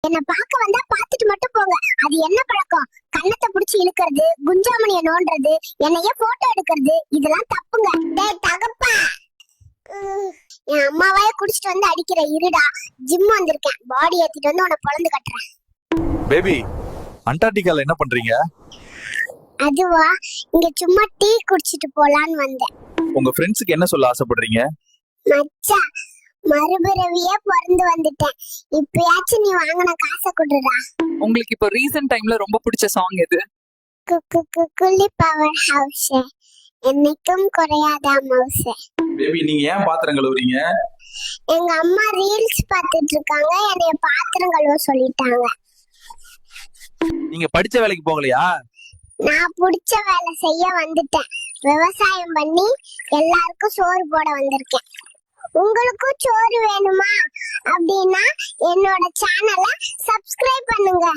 என்ன பார்க்க வந்தா பார்த்துட்டு மட்டும் போங்க. அது என்ன பழக்கம்? கண்ணத்தை புடிச்சு இழுக்கிறது, குஞ்சாமணிய நோண்டுறது, என்னைய போட்டோ எடுக்கிறது, இதெல்லாம் தப்புங்க. டேய் தகப்பா, என் அம்மாவே குடிச்சிட்டு வந்து அடிக்கிற இருடா. ஜிம் வந்திருக்கேன், பாடி ஏத்திட்டு வந்து உன்னை பொழந்து கட்டுறேன். பேபி, அண்டார்டிகால என்ன பண்றீங்க? அதுவா, இங்க சும்மா டீ குடிச்சிட்டு போலான்னு வந்தேன். உங்க ஃப்ரெண்ட்ஸ்க்கு என்ன சொல்ல ஆசைப்படுறீங்க? மச்சான், மறுபிறவியே பிறந்து வந்துட்டேன். இப்பயாச்சும் நீ வாங்கின காசை கொடுடா. உங்களுக்கு இப்போ ரீசன்ட் டைம்ல ரொம்ப பிடிச்ச சாங் எது? குள்ளி பவர் ஹவுஸ், என்னைக்கும் குறையாத மவுஸ். பேபி, நீங்க ஏன் பாத்திரம் கழுவுறீங்க? எங்க அம்மா ரீல்ஸ் பார்த்துட்டு இருக்காங்க, என்னைய பாத்திரம் கழுவ சொல்லிட்டாங்க. நீங்க படிச்ச வேலைக்கு போகலையா? நான் பிடிச்ச வேலை செய்ய வந்துட்டேன். விவசாயம் பண்ணி எல்லாருக்கும் சோறு போட வந்திருக்கேன். உங்களுக்கும் சோறு வேணுமா அப்படின்னா என்னோட சேனலை சப்ஸ்கிரைப் பண்ணுங்க.